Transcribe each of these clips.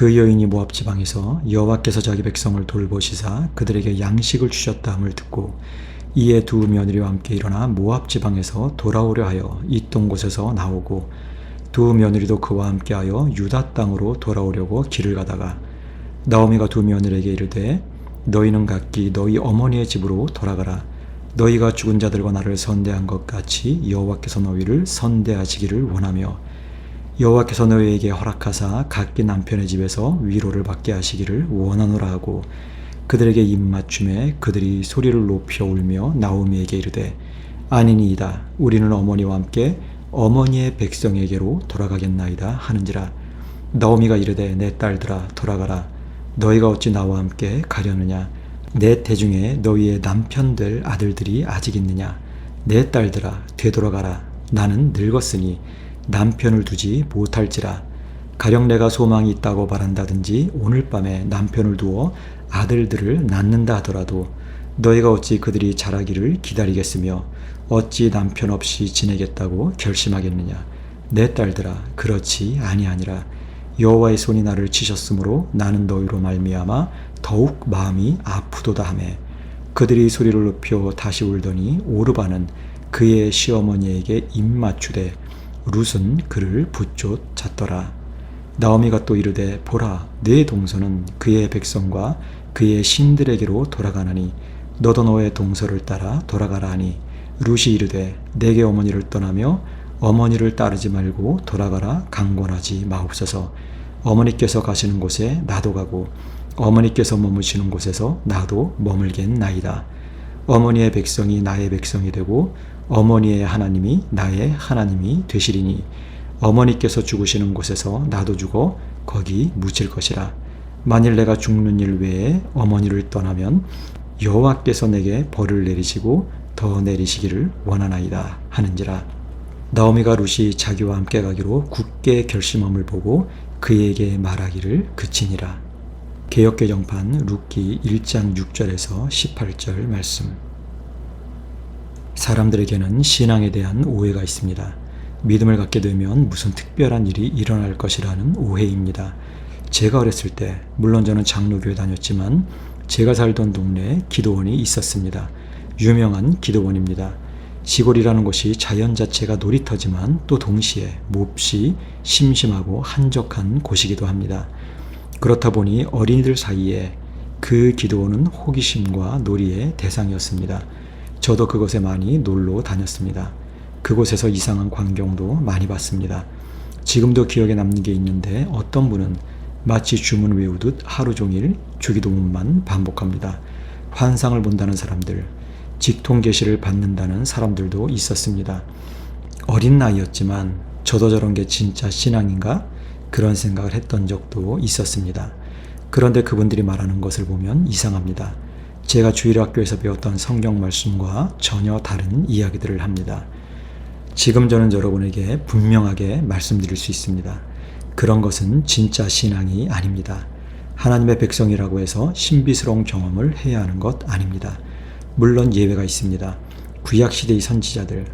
그 여인이 모압 지방에서 여호와께서 자기 백성을 돌보시사 그들에게 양식을 주셨다 함을 듣고 이에 두 며느리와 함께 일어나 모압 지방에서 돌아오려 하여 있던 곳에서 나오고 두 며느리도 그와 함께하여 유다 땅으로 돌아오려고 길을 가다가 나오미가 두 며느리에게 이르되 너희는 각기 너희 어머니의 집으로 돌아가라. 너희가 죽은 자들과 나를 선대한 것 같이 여호와께서 너희를 선대하시기를 원하며 여호와께서 너희에게 허락하사 각기 남편의 집에서 위로를 받게 하시기를 원하노라 하고 그들에게 입맞춤에 그들이 소리를 높여 울며 나오미에게 이르되 아니니이다. 우리는 어머니와 함께 어머니의 백성에게로 돌아가겠나이다 하는지라. 나오미가 이르되 내 딸들아 돌아가라. 너희가 어찌 나와 함께 가려느냐. 내 태중에 너희의 남편 될 아들들이 아직 있느냐. 내 딸들아 되돌아가라. 나는 늙었으니 남편을 두지 못할지라. 가령 내가 소망이 있다고 바란다든지 오늘 밤에 남편을 두어 아들들을 낳는다 하더라도 너희가 어찌 그들이 자라기를 기다리겠으며 어찌 남편 없이 지내겠다고 결심하겠느냐. 내 딸들아 그렇지 아니하니라. 여호와의 손이 나를 치셨으므로 나는 너희로 말미암아 더욱 마음이 아프도다 하매 그들이 소리를 높여 다시 울더니 오르바는 그의 시어머니에게 입맞추되 룻은 그를 붙쫓았더라. 나오미가 또 이르되 보라 네 동서는 그의 백성과 그의 신들에게로 돌아가나니 너도 너의 동서를 따라 돌아가라 하니 룻이 이르되 내게 어머니를 떠나며 어머니를 따르지 말고 돌아가라 강권하지 마옵소서. 어머니께서 가시는 곳에 나도 가고 어머니께서 머무시는 곳에서 나도 머물겠나이다. 어머니의 백성이 나의 백성이 되고 어머니의 하나님이 나의 하나님이 되시리니 어머니께서 죽으시는 곳에서 나도 죽어 거기 묻힐 것이라. 만일 내가 죽는 일 외에 어머니를 떠나면 여호와께서 내게 벌을 내리시고 더 내리시기를 원하나이다 하는지라. 나오미가 룻이 자기와 함께 가기로 굳게 결심함을 보고 그에게 말하기를 그치니라. 개역개정판 룻기 1장 6절에서 18절 말씀. 사람들에게는 신앙에 대한 오해가 있습니다. 믿음을 갖게 되면 무슨 특별한 일이 일어날 것이라는 오해입니다. 제가 어렸을 때 물론 저는 장로교에 다녔지만 제가 살던 동네에 기도원이 있었습니다. 유명한 기도원입니다. 시골이라는 곳이 자연 자체가 놀이터지만 또 동시에 몹시 심심하고 한적한 곳이기도 합니다. 그렇다 보니 어린이들 사이에 그 기도원은 호기심과 놀이의 대상이었습니다. 저도 그곳에 많이 놀러 다녔습니다. 그곳에서 이상한 광경도 많이 봤습니다. 지금도 기억에 남는 게 있는데 어떤 분은 마치 주문 외우듯 하루 종일 주기도문만 반복합니다. 환상을 본다는 사람들, 직통 계시를 받는다는 사람들도 있었습니다. 어린 나이였지만 저도 저런 게 진짜 신앙인가? 그런 생각을 했던 적도 있었습니다. 그런데 그분들이 말하는 것을 보면 이상합니다. 제가 주일학교에서 배웠던 성경 말씀과 전혀 다른 이야기들을 합니다. 지금 저는 여러분에게 분명하게 말씀드릴 수 있습니다. 그런 것은 진짜 신앙이 아닙니다. 하나님의 백성이라고 해서 신비스러운 경험을 해야 하는 것 아닙니다. 물론 예외가 있습니다. 구약시대의 선지자들,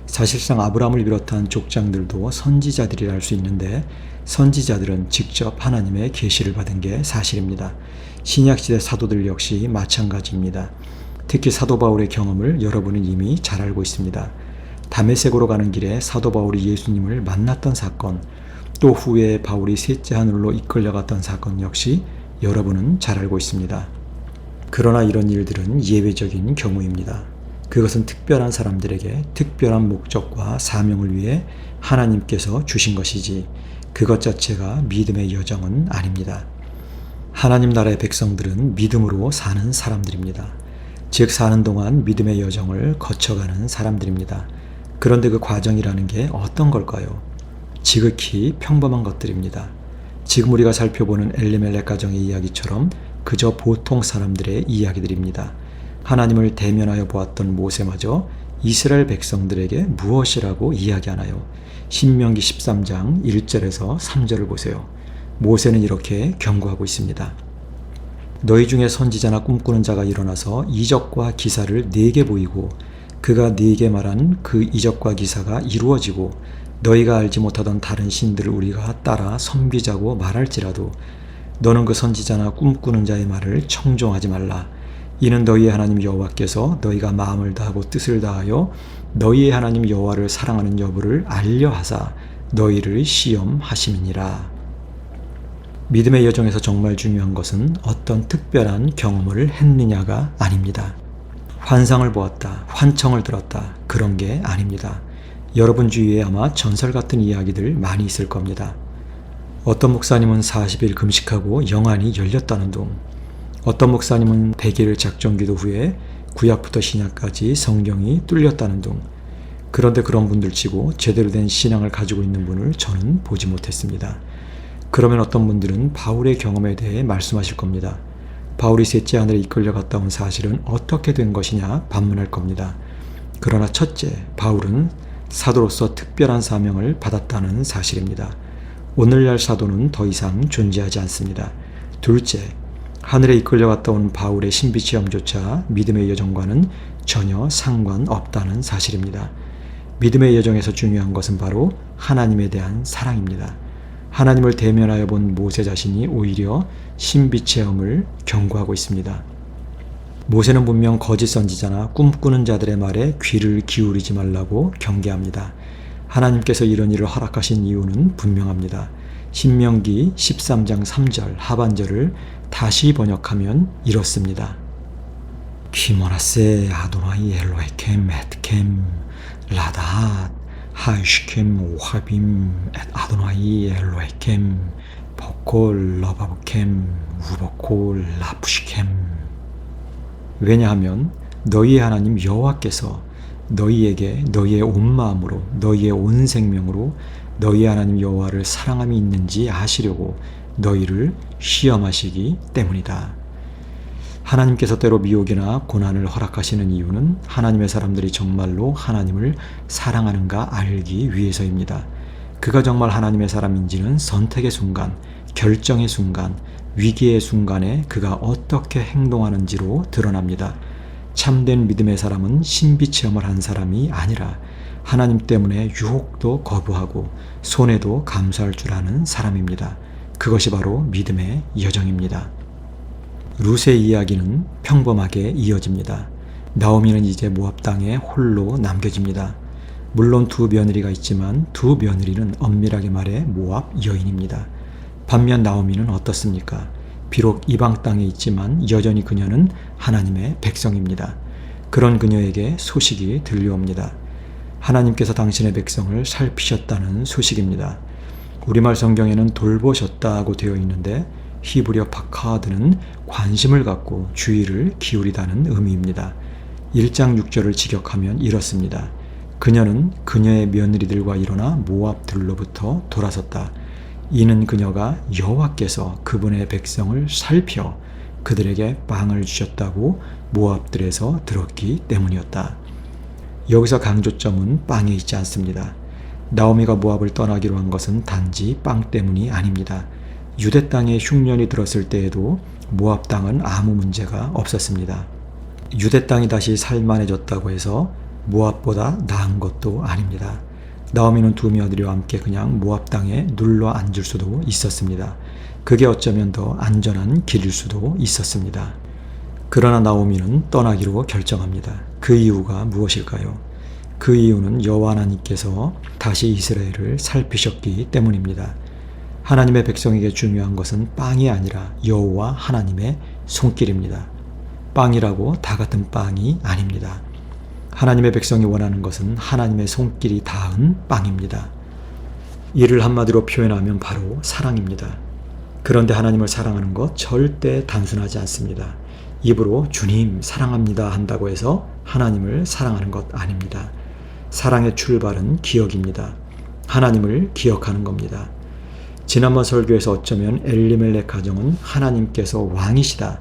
사실상 아브라함을 비롯한 족장들도 선지자들이라 할 수 있는데 선지자들은 직접 하나님의 계시를 받은 게 사실입니다. 신약시대 사도들 역시 마찬가지입니다. 특히 사도 바울의 경험을 여러분은 이미 잘 알고 있습니다. 다메섹으로 가는 길에 사도 바울이 예수님을 만났던 사건, 또 후에 바울이 셋째 하늘로 이끌려갔던 사건 역시 여러분은 잘 알고 있습니다. 그러나 이런 일들은 예외적인 경우입니다. 그것은 특별한 사람들에게 특별한 목적과 사명을 위해 하나님께서 주신 것이지 그것 자체가 믿음의 여정은 아닙니다. 하나님 나라의 백성들은 믿음으로 사는 사람들입니다. 즉 사는 동안 믿음의 여정을 거쳐가는 사람들입니다. 그런데 그 과정이라는 게 어떤 걸까요? 지극히 평범한 것들입니다. 지금 우리가 살펴보는 엘리멜렉 가정의 이야기처럼 그저 보통 사람들의 이야기들입니다. 하나님을 대면하여 보았던 모세마저 이스라엘 백성들에게 무엇이라고 이야기하나요? 신명기 13장 1절에서 3절을 보세요. 모세는 이렇게 경고하고 있습니다. 너희 중에 선지자나 꿈꾸는 자가 일어나서 이적과 기사를 네게 보이고 그가 네게 말한 그 이적과 기사가 이루어지고 너희가 알지 못하던 다른 신들을 우리가 따라 섬기자고 말할지라도 너는 그 선지자나 꿈꾸는 자의 말을 청종하지 말라. 이는 너희의 하나님 여호와께서 너희가 마음을 다하고 뜻을 다하여 너희의 하나님 여호와를 사랑하는 여부를 알려하사 너희를 시험하심이니라. 믿음의 여정에서 정말 중요한 것은 어떤 특별한 경험을 했느냐가 아닙니다. 환상을 보았다, 환청을 들었다, 그런 게 아닙니다. 여러분 주위에 아마 전설 같은 이야기들 많이 있을 겁니다. 어떤 목사님은 40일 금식하고 영안이 열렸다는 둥, 어떤 목사님은 100일 작정기도 후에 구약부터 신약까지 성경이 뚫렸다는 둥. 그런데 그런 분들 치고 제대로 된 신앙을 가지고 있는 분을 저는 보지 못했습니다. 그러면 어떤 분들은 바울의 경험에 대해 말씀하실 겁니다. 바울이 셋째 하늘에 이끌려 갔다 온 사실은 어떻게 된 것이냐 반문할 겁니다. 그러나 첫째, 바울은 사도로서 특별한 사명을 받았다는 사실입니다. 오늘날 사도는 더 이상 존재하지 않습니다. 둘째, 하늘에 이끌려 갔다 온 바울의 신비체험조차 믿음의 여정과는 전혀 상관없다는 사실입니다. 믿음의 여정에서 중요한 것은 바로 하나님에 대한 사랑입니다. 하나님을 대면하여 본 모세 자신이 오히려 신비체험을 경고하고 있습니다. 모세는 분명 거짓 선지자나 꿈꾸는 자들의 말에 귀를 기울이지 말라고 경계합니다. 하나님께서 이런 일을 허락하신 이유는 분명합니다. 신명기 13장 3절 하반절을 다시 번역하면 이렇습니다. 키모나세 아도나이 엘로에켐 에트켐 라닷 하이시켐 오하빔 엣 아도나이 엘로에켐 버콜 러바브켐 우버콜 라푸시켐. 왜냐하면 너희의 하나님 여호와께서 너희에게 너희의 온 마음으로 너희의 온 생명으로 너희의 하나님 여호와를 사랑함이 있는지 아시려고 너희를 시험하시기 때문이다. 하나님께서 때로 미혹이나 고난을 허락하시는 이유는 하나님의 사람들이 정말로 하나님을 사랑하는가 알기 위해서입니다. 그가 정말 하나님의 사람인지는 선택의 순간, 결정의 순간, 위기의 순간에 그가 어떻게 행동하는지로 드러납니다. 참된 믿음의 사람은 신비체험을 한 사람이 아니라 하나님 때문에 유혹도 거부하고 손해도 감수할 줄 아는 사람입니다. 그것이 바로 믿음의 여정입니다. 룻의 이야기는 평범하게 이어집니다. 나오미는 이제 모압 땅에 홀로 남겨집니다. 물론 두 며느리가 있지만 두 며느리는 엄밀하게 말해 모압 여인입니다. 반면 나오미는 어떻습니까? 비록 이방 땅에 있지만 여전히 그녀는 하나님의 백성입니다. 그런 그녀에게 소식이 들려옵니다. 하나님께서 당신의 백성을 살피셨다는 소식입니다. 우리말 성경에는 돌보셨다고 되어 있는데 히브리어 파카드는 관심을 갖고 주의를 기울이다는 의미입니다. 1장 6절을 직역하면 이렇습니다. 그녀는 그녀의 며느리들과 일어나 모압들로부터 돌아섰다. 이는 그녀가 여호와께서 그분의 백성을 살펴 그들에게 빵을 주셨다고 모압들에서 들었기 때문이었다. 여기서 강조점은 빵에 있지 않습니다. 나오미가 모압을 떠나기로 한 것은 단지 빵 때문이 아닙니다. 유대 땅에 흉년이 들었을 때에도 모압 땅은 아무 문제가 없었습니다. 유대 땅이 다시 살만해졌다고 해서 모압보다 나은 것도 아닙니다. 나오미는 두 며느리와 함께 그냥 모압 땅에 눌러 앉을 수도 있었습니다. 그게 어쩌면 더 안전한 길일 수도 있었습니다. 그러나 나오미는 떠나기로 결정합니다. 그 이유가 무엇일까요? 그 이유는 여호와 하나님께서 다시 이스라엘을 살피셨기 때문입니다. 하나님의 백성에게 중요한 것은 빵이 아니라 여호와 하나님의 손길입니다. 빵이라고 다 같은 빵이 아닙니다. 하나님의 백성이 원하는 것은 하나님의 손길이 닿은 빵입니다. 이를 한마디로 표현하면 바로 사랑입니다. 그런데 하나님을 사랑하는 것 절대 단순하지 않습니다. 입으로 주님 사랑합니다 한다고 해서 하나님을 사랑하는 것 아닙니다. 사랑의 출발은 기억입니다. 하나님을 기억하는 겁니다. 지난번 설교에서 어쩌면 엘리멜렉 가정은 하나님께서 왕이시다,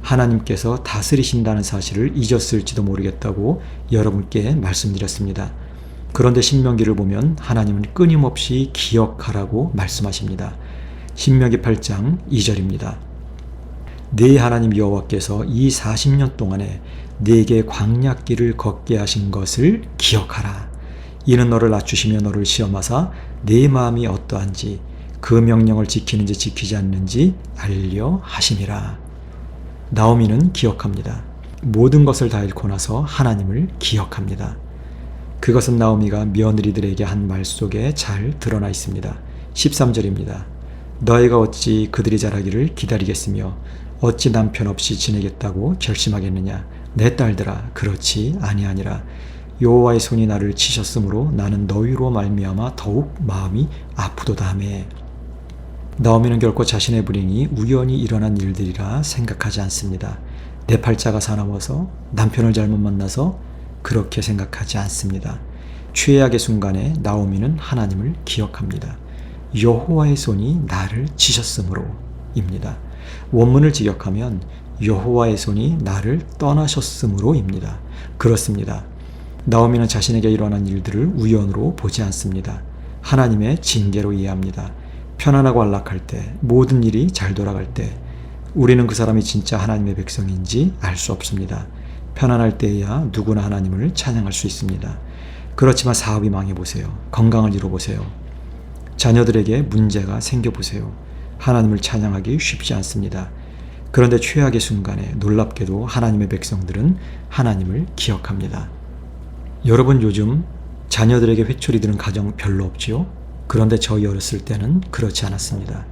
하나님께서 다스리신다는 사실을 잊었을지도 모르겠다고 여러분께 말씀드렸습니다. 그런데 신명기를 보면 하나님은 끊임없이 기억하라고 말씀하십니다. 신명기 8장 2절입니다. 네 하나님 여호와께서 이 40년 동안에 네게 광야길을 걷게 하신 것을 기억하라. 이는 너를 낮추시며 너를 시험하사 네 마음이 어떠한지 그 명령을 지키는지 지키지 않는지 알려 하심이라. 나오미는 기억합니다. 모든 것을 다 잃고 나서 하나님을 기억합니다. 그것은 나오미가 며느리들에게 한 말 속에 잘 드러나 있습니다. 13절입니다. 너희가 어찌 그들이 자라기를 기다리겠으며 어찌 남편 없이 지내겠다고 결심하겠느냐. 내 딸들아, 그렇지 아니하니라. 여호와의 손이 나를 치셨으므로 나는 너희로 말미암아 더욱 마음이 아프도다 하매. 나오미는 결코 자신의 불행이 우연히 일어난 일들이라 생각하지 않습니다. 내 팔자가 사나워서 남편을 잘못 만나서 그렇게 생각하지 않습니다. 최악의 순간에 나오미는 하나님을 기억합니다. 여호와의 손이 나를 치셨으므로입니다. 원문을 직역하면 여호와의 손이 나를 떠나셨으므로입니다. 그렇습니다. 나오미는 자신에게 일어난 일들을 우연으로 보지 않습니다. 하나님의 징계로 이해합니다. 편안하고 안락할 때, 모든 일이 잘 돌아갈 때 우리는 그 사람이 진짜 하나님의 백성인지 알 수 없습니다. 편안할 때에야 누구나 하나님을 찬양할 수 있습니다. 그렇지만 사업이 망해보세요. 건강을 잃어보세요. 자녀들에게 문제가 생겨보세요. 하나님을 찬양하기 쉽지 않습니다. 그런데 최악의 순간에 놀랍게도 하나님의 백성들은 하나님을 기억합니다. 여러분, 요즘 자녀들에게 회초리 드는 가정 별로 없지요? 그런데 저희 어렸을 때는 그렇지 않았습니다.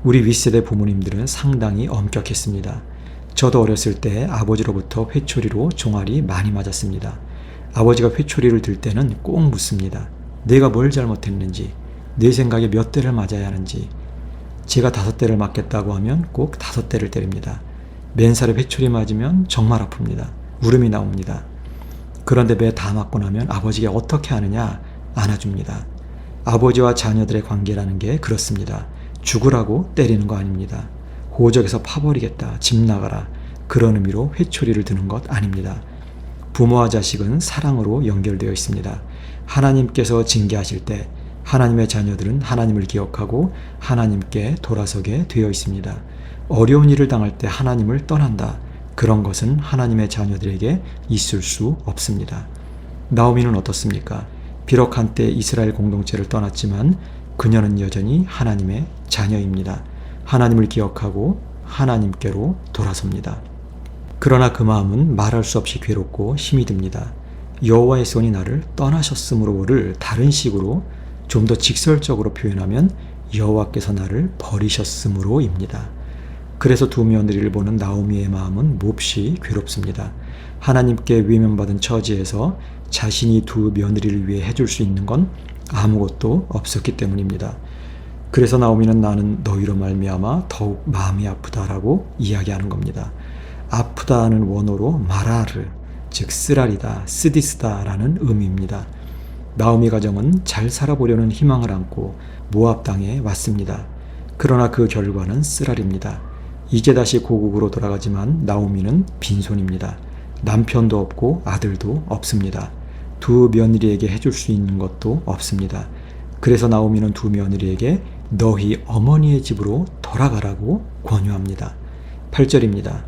우리 윗세대 부모님들은 상당히 엄격했습니다. 저도 어렸을 때 아버지로부터 회초리로 종아리 많이 맞았습니다. 아버지가 회초리를 들 때는 꼭 묻습니다. 내가 뭘 잘못했는지, 내 생각에 몇 대를 맞아야 하는지. 제가 5대를 맞겠다고 하면 꼭 5대를 때립니다. 맨살에 회초리 맞으면 정말 아픕니다. 울음이 나옵니다. 그런데 매 다 맞고 나면 아버지가 어떻게 하느냐? 안아줍니다. 아버지와 자녀들의 관계라는 게 그렇습니다. 죽으라고 때리는 거 아닙니다. 호적에서 파버리겠다, 집 나가라, 그런 의미로 회초리를 드는 것 아닙니다. 부모와 자식은 사랑으로 연결되어 있습니다. 하나님께서 징계하실 때 하나님의 자녀들은 하나님을 기억하고 하나님께 돌아서게 되어 있습니다. 어려운 일을 당할 때 하나님을 떠난다. 그런 것은 하나님의 자녀들에게 있을 수 없습니다. 나오미는 어떻습니까? 비록 한때 이스라엘 공동체를 떠났지만 그녀는 여전히 하나님의 자녀입니다. 하나님을 기억하고 하나님께로 돌아섭니다. 그러나 그 마음은 말할 수 없이 괴롭고 힘이 듭니다. 여호와의 손이 나를 떠나셨으므로를 다른 식으로 좀 더 직설적으로 표현하면 여호와께서 나를 버리셨으므로입니다. 그래서 두 며느리를 보는 나오미의 마음은 몹시 괴롭습니다. 하나님께 외면받은 처지에서 자신이 두 며느리를 위해 해줄 수 있는 건 아무것도 없었기 때문입니다. 그래서 나오미는 나는 너희로 말미암아 더욱 마음이 아프다라고 이야기하는 겁니다. 아프다는 원어로 마라르, 즉 쓰라리다, 쓰디스다라는 의미입니다. 나오미 가정은 잘 살아보려는 희망을 안고 모압 땅에 왔습니다. 그러나 그 결과는 쓰라립니다. 이제 다시 고국으로 돌아가지만 나오미는 빈손입니다. 남편도 없고 아들도 없습니다. 두 며느리에게 해줄 수 있는 것도 없습니다. 그래서 나오미는 두 며느리에게 너희 어머니의 집으로 돌아가라고 권유합니다. 8절입니다.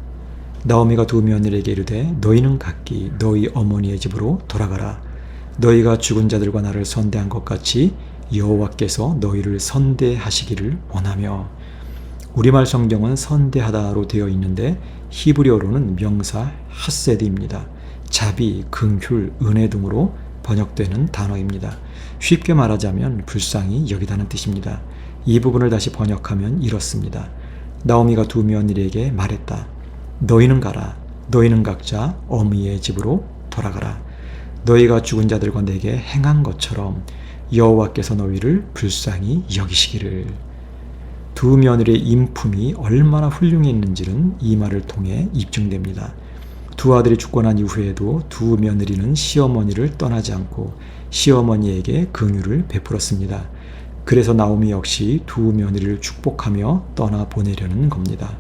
나오미가 두 며느리에게 이르되 너희는 각기 너희 어머니의 집으로 돌아가라. 너희가 죽은 자들과 나를 선대한 것 같이 여호와께서 너희를 선대하시기를 원하며. 우리말 성경은 선대하다로 되어 있는데 히브리어로는 명사 하세드입니다. 자비, 긍휼, 은혜 등으로 번역되는 단어입니다. 쉽게 말하자면 불쌍히 여기다는 뜻입니다. 이 부분을 다시 번역하면 이렇습니다. 나오미가 두 며느리에게 말했다. 너희는 가라. 너희는 각자 어미의 집으로 돌아가라. 너희가 죽은 자들과 내게 행한 것처럼 여호와께서 너희를 불쌍히 여기시기를. 두 며느리의 인품이 얼마나 훌륭했는지는 이 말을 통해 입증됩니다. 두 아들이 죽고 난 이후에도 두 며느리는 시어머니를 떠나지 않고 시어머니에게 긍휼을 베풀었습니다. 그래서 나오미 역시 두 며느리를 축복하며 떠나보내려는 겁니다.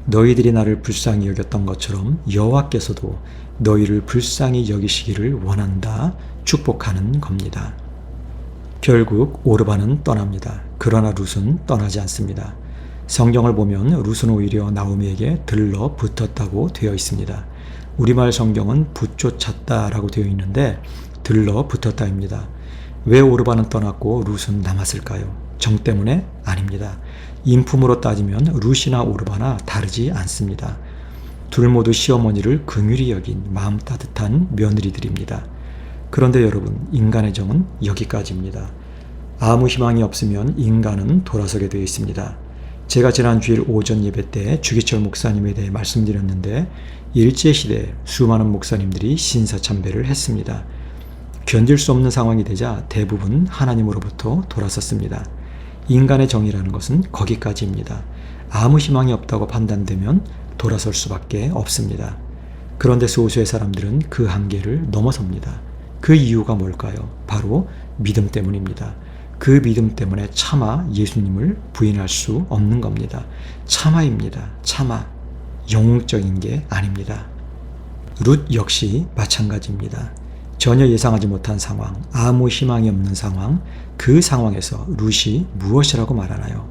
너희들이 나를 불쌍히 여겼던 것처럼 여호와께서도 너희를 불쌍히 여기시기를 원한다, 축복하는 겁니다. 결국 오르바는 떠납니다. 그러나 룻은 떠나지 않습니다. 성경을 보면 룻은 오히려 나오미에게 들러 붙었다고 되어 있습니다. 우리말 성경은 붙쫓았다라고 되어 있는데 들러 붙었다입니다. 왜 오르바는 떠났고 룻은 남았을까요? 정 때문에 아닙니다. 인품으로 따지면 룻이나 오르바나 다르지 않습니다. 둘 모두 시어머니를 긍휼히 여긴 마음 따뜻한 며느리들입니다. 그런데 여러분, 인간의 정은 여기까지입니다. 아무 희망이 없으면 인간은 돌아서게 되어 있습니다. 제가 지난 주일 오전 예배 때 주기철 목사님에 대해 말씀드렸는데 일제시대에 수많은 목사님들이 신사참배를 했습니다. 견딜 수 없는 상황이 되자 대부분 하나님으로부터 돌아섰습니다. 인간의 정의라는 것은 거기까지입니다. 아무 희망이 없다고 판단되면 돌아설 수밖에 없습니다. 그런데 소수의 사람들은 그 한계를 넘어섭니다. 그 이유가 뭘까요? 바로 믿음 때문입니다. 그 믿음 때문에 차마 예수님을 부인할 수 없는 겁니다. 차마입니다. 차마. 영웅적인 게 아닙니다. 룻 역시 마찬가지입니다. 전혀 예상하지 못한 상황, 아무 희망이 없는 상황, 그 상황에서 룻이 무엇이라고 말하나요?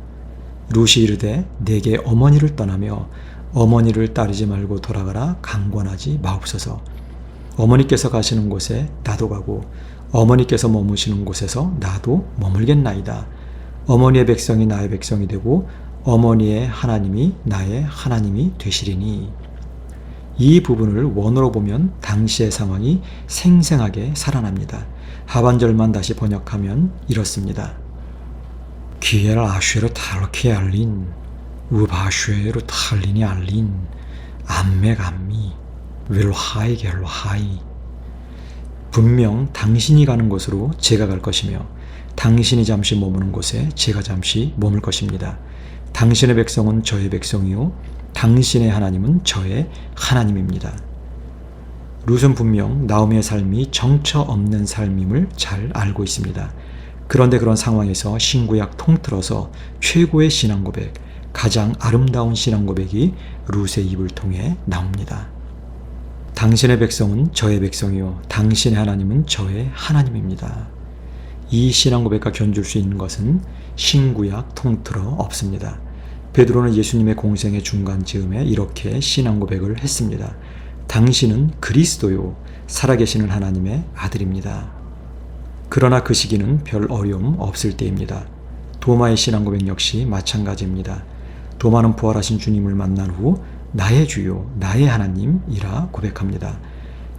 룻이 이르되 내게 어머니를 떠나며 어머니를 따르지 말고 돌아가라 강권하지 마옵소서. 어머니께서 가시는 곳에 나도 가고 어머니께서 머무시는 곳에서 나도 머물겠나이다. 어머니의 백성이 나의 백성이 되고 어머니의 하나님이 나의 하나님이 되시리니. 이 부분을 원어로 보면 당시의 상황이 생생하게 살아납니다. 하반절만 다시 번역하면 이렇습니다. 기엘 아쉐르 탈케 알린 우바쉐르 탈린이 알린 암메감미 웰하이 겔하이. 분명 당신이 가는 곳으로 제가 갈 것이며 당신이 잠시 머무는 곳에 제가 잠시 머물 것입니다. 당신의 백성은 저의 백성이요 당신의 하나님은 저의 하나님입니다. 룻은 분명 나오미의 삶이 정처 없는 삶임을 잘 알고 있습니다. 그런데 그런 상황에서 신구약 통틀어서 최고의 신앙 고백, 가장 아름다운 신앙 고백이 룻의 입을 통해 나옵니다. 당신의 백성은 저의 백성이요 당신의 하나님은 저의 하나님입니다. 이 신앙 고백과 견줄 수 있는 것은 신구약 통틀어 없습니다. 베드로는 예수님의 공생의 중간 즈음에 이렇게 신앙 고백을 했습니다. 당신은 그리스도요 살아계시는 하나님의 아들입니다. 그러나 그 시기는 별 어려움 없을 때입니다. 도마의 신앙 고백 역시 마찬가지입니다. 도마는 부활하신 주님을 만난 후 나의 주요 나의 하나님이라 고백합니다.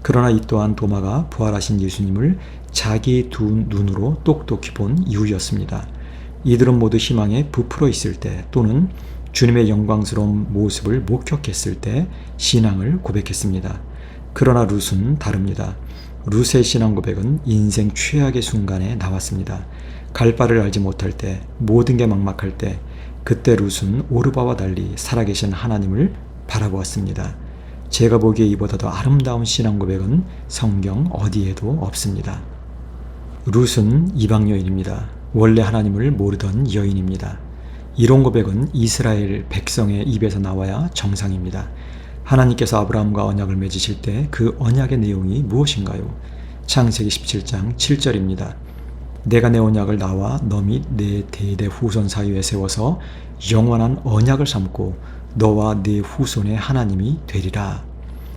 그러나 이 또한 도마가 부활하신 예수님을 자기 두 눈으로 똑똑히 본 이유였습니다. 이들은 모두 희망에 부풀어 있을 때 또는 주님의 영광스러운 모습을 목격했을 때 신앙을 고백했습니다. 그러나 룻은 다릅니다. 룻의 신앙 고백은 인생 최악의 순간에 나왔습니다. 갈 바를 알지 못할 때, 모든 게 막막할 때, 그때 룻은 오르바와 달리 살아계신 하나님을 바라보았습니다. 제가 보기에 이보다 더 아름다운 신앙 고백은 성경 어디에도 없습니다. 룻은 이방 여인입니다. 원래 하나님을 모르던 여인입니다. 이런 고백은 이스라엘 백성의 입에서 나와야 정상입니다. 하나님께서 아브라함과 언약을 맺으실 때 그 언약의 내용이 무엇인가요? 창세기 17장 7절입니다. 내가 내 언약을 나와 너 및 내 대대 후손 사이에 세워서 영원한 언약을 삼고 너와 네 후손의 하나님이 되리라.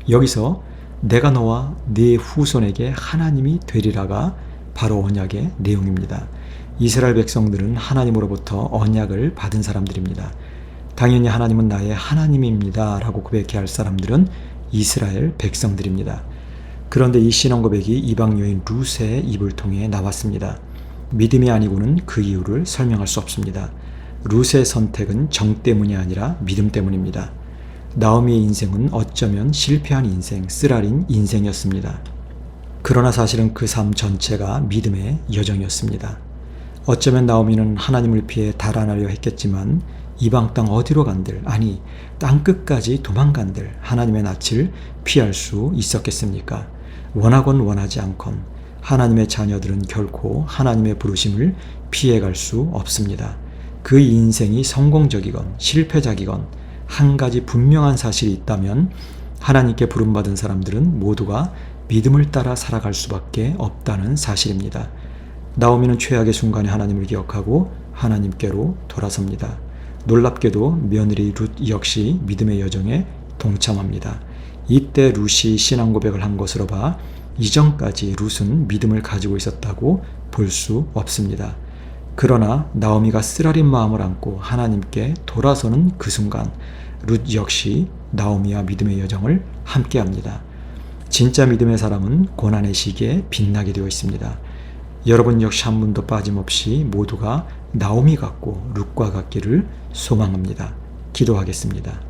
여기서 내가 너와 네 후손에게 하나님이 되리라가 바로 언약의 내용입니다. 이스라엘 백성들은 하나님으로부터 언약을 받은 사람들입니다. 당연히 하나님은 나의 하나님입니다 라고 고백해야 할 사람들은 이스라엘 백성들입니다. 그런데 이 신앙 고백이 이방 여인 룻의 입을 통해 나왔습니다. 믿음이 아니고는 그 이유를 설명할 수 없습니다. 룻의 선택은 정 때문이 아니라 믿음 때문입니다. 나오미의 인생은 어쩌면 실패한 인생, 쓰라린 인생이었습니다. 그러나 사실은 그 삶 전체가 믿음의 여정이었습니다. 어쩌면 나오미는 하나님을 피해 달아나려 했겠지만 이방 땅 어디로 간들, 아니 땅끝까지 도망간들 하나님의 낯을 피할 수 있었겠습니까? 원하건 원하지 않건 하나님의 자녀들은 결코 하나님의 부르심을 피해갈 수 없습니다. 그 인생이 성공적이건 실패작이건 한 가지 분명한 사실이 있다면 하나님께 부름받은 사람들은 모두가 믿음을 따라 살아갈 수밖에 없다는 사실입니다. 나오미는 최악의 순간에 하나님을 기억하고 하나님께로 돌아섭니다. 놀랍게도 며느리 룻 역시 믿음의 여정에 동참합니다. 이때 룻이 신앙 고백을 한 것으로 봐 이전까지 룻은 믿음을 가지고 있었다고 볼 수 없습니다. 그러나 나오미가 쓰라린 마음을 안고 하나님께 돌아서는 그 순간 룻 역시 나오미와 믿음의 여정을 함께합니다. 진짜 믿음의 사람은 고난의 시기에 빛나게 되어 있습니다. 여러분 역시 한 분도 빠짐없이 모두가 나오미 같고 룻과 같기를 소망합니다. 기도하겠습니다.